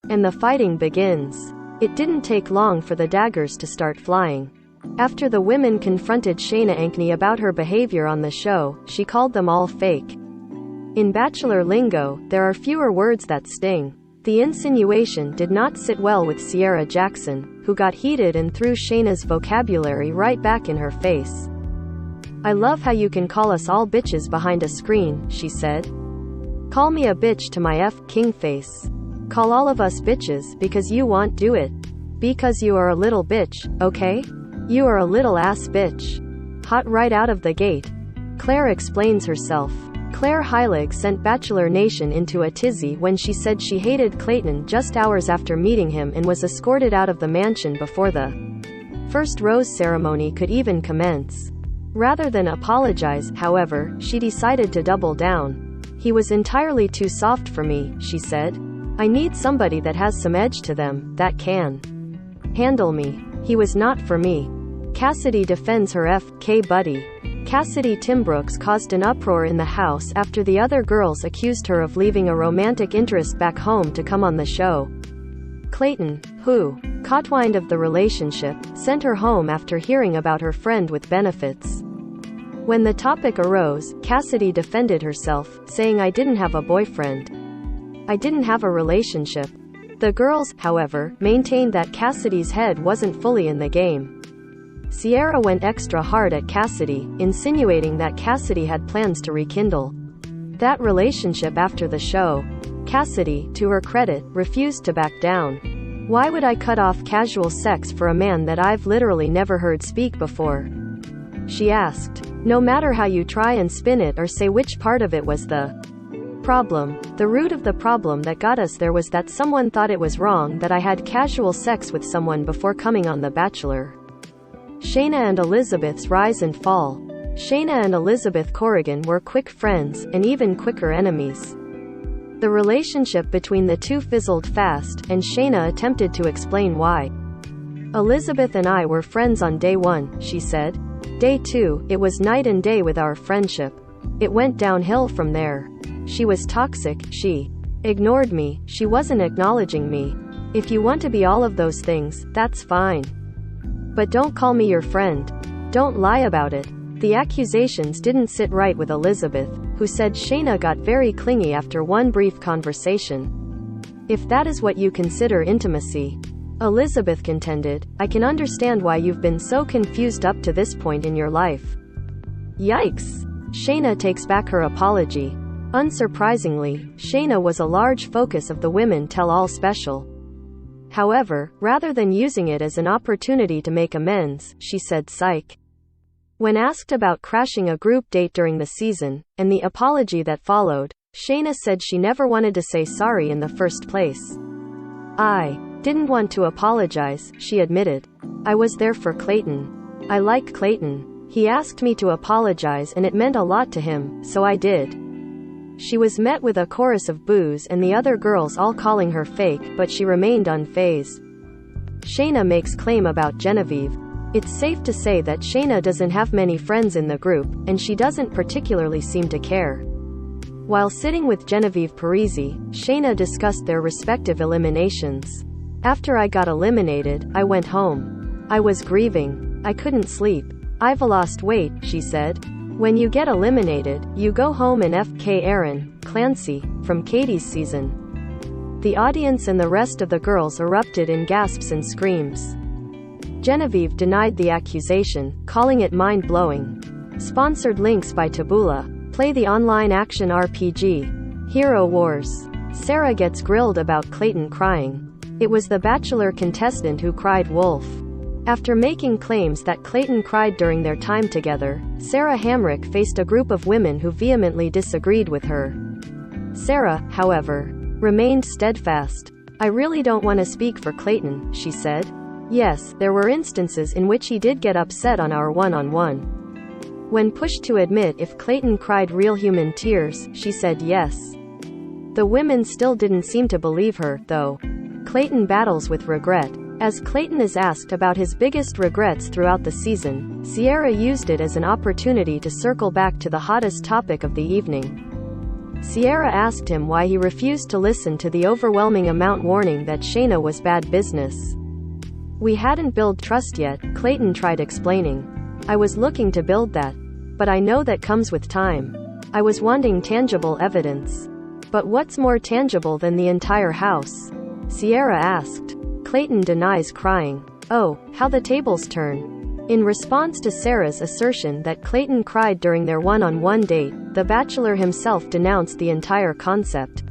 And the fighting begins. It didn't take long for the daggers to start flying. After the women confronted Shayna Ankney about her behavior on the show, she called them all fake. In Bachelor lingo, there are fewer words that sting. The insinuation did not sit well with Sierra Jackson, who got heated and threw Shayna's vocabulary right back in her face. "I love how you can call us all bitches behind a screen," she said. "Call me a bitch to my king face. Call all of us bitches because you want do it. Because you are a little bitch, okay? You are a little ass bitch." Hot right out of the gate. Claire explains herself. Claire Heilig sent Bachelor Nation into a tizzy when she said she hated Clayton just hours after meeting him and was escorted out of the mansion before the first rose ceremony could even commence. Rather than apologize, however, she decided to double down. "He was entirely too soft for me," she said. "I need somebody that has some edge to them, that can handle me. He was not for me." Cassidy defends her FK buddy. Cassidy Timbrooks caused an uproar in the house after the other girls accused her of leaving a romantic interest back home to come on the show. Clayton, who caught wind of the relationship, sent her home after hearing about her friend with benefits. When the topic arose, Cassidy defended herself, saying, "I didn't have a boyfriend. I didn't have a relationship." The girls, however, maintained that Cassidy's head wasn't fully in the game. Sierra went extra hard at Cassidy, insinuating that Cassidy had plans to rekindle that relationship after the show. Cassidy, to her credit, refused to back down. "Why would I cut off casual sex for a man that I've literally never heard speak before?" she asked. "No matter how you try and spin it or say which part of it was the problem, the root of the problem that got us there was that someone thought it was wrong that I had casual sex with someone before coming on The Bachelor." Shayna and Elizabeth's rise and fall. Shayna and Elizabeth Corrigan were quick friends, and even quicker enemies. The relationship between the two fizzled fast, and Shayna attempted to explain why. "Elizabeth and I were friends on day 1, she said. Day 2, it was night and day with our friendship. It went downhill from there. She was toxic, she ignored me, she wasn't acknowledging me. If you want to be all of those things, that's fine. But don't call me your friend. Don't lie about it." The accusations didn't sit right with Elizabeth, who said Shayna got very clingy after one brief conversation. "If that is what you consider intimacy," Elizabeth contended, "I can understand why you've been so confused up to this point in your life." Yikes! Shayna takes back her apology. Unsurprisingly, Shayna was a large focus of the Women Tell All special. However, rather than using it as an opportunity to make amends, she said psych. When asked about crashing a group date during the season, and the apology that followed, Shayna said she never wanted to say sorry in the first place. "I didn't want to apologize," she admitted. "I was there for Clayton. I like Clayton. He asked me to apologize and it meant a lot to him, so I did." She was met with a chorus of boos and the other girls all calling her fake, but she remained unfazed. Shayna makes claim about Genevieve. It's safe to say that Shayna doesn't have many friends in the group, and she doesn't particularly seem to care. While sitting with Genevieve Parisi, Shayna discussed their respective eliminations. "After I got eliminated, I went home. I was grieving. I couldn't sleep. I've lost weight," she said. "When you get eliminated, you go home and FK Aaron, Clancy, from Katie's season." The audience and the rest of the girls erupted in gasps and screams. Genevieve denied the accusation, calling it mind-blowing. Sponsored links by Taboola. Play the online action RPG. Hero Wars. Sarah gets grilled about Clayton crying. It was the Bachelor contestant who cried wolf. After making claims that Clayton cried during their time together, Sarah Hamrick faced a group of women who vehemently disagreed with her. Sarah, however, remained steadfast. "I really don't want to speak for Clayton," she said. "Yes, there were instances in which he did get upset on our one-on-one. When pushed to admit if Clayton cried real human tears, she said yes." The women still didn't seem to believe her, though. Clayton battles with regret. As Clayton is asked about his biggest regrets throughout the season, Sierra used it as an opportunity to circle back to the hottest topic of the evening. Sierra asked him why he refused to listen to the overwhelming amount warning that Shayna was bad business. We hadn't built trust yet, Clayton tried explaining. I was looking to build that. But I know that comes with time. I was wanting tangible evidence. But what's more tangible than the entire house? Sierra asked. Clayton denies crying. Oh, how the tables turn. In response to Sarah's assertion that Clayton cried during their one-on-one date, the Bachelor himself denounced the entire concept.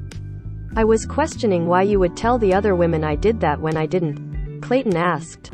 I was questioning why you would tell the other women I did that when I didn't, Clayton asked.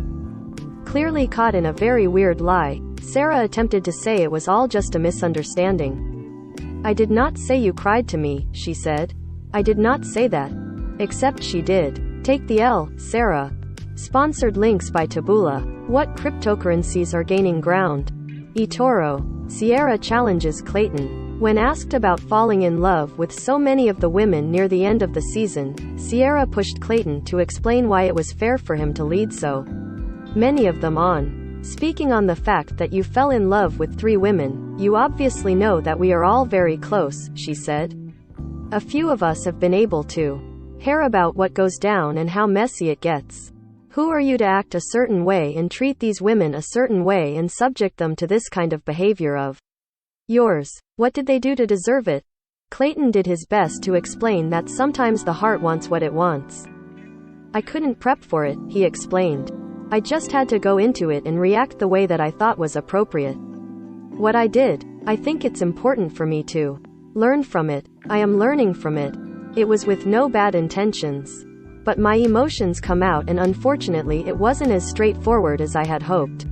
Clearly caught in a very weird lie, Sarah attempted to say it was all just a misunderstanding. I did not say you cried to me, she said. I did not say that. Except she did. Take the L, Sarah. Sponsored links by Taboola. What cryptocurrencies are gaining ground? eToro. Sierra challenges Clayton. When asked about falling in love with so many of the women near the end of the season, Sierra pushed Clayton to explain why it was fair for him to lead so many of them on. Speaking on the fact that you fell in love with 3 women, you obviously know that we are all very close, she said. A few of us have been able to hear about what goes down and how messy it gets. Who are you to act a certain way and treat these women a certain way and subject them to this kind of behavior of yours? What did they do to deserve it? Clayton did his best to explain that sometimes the heart wants what it wants. I couldn't prep for it, he explained. I just had to go into it and react the way that I thought was appropriate. What I did, I think it's important for me to learn from it. I am learning from it. It was with no bad intentions. But my emotions come out and unfortunately it wasn't as straightforward as I had hoped.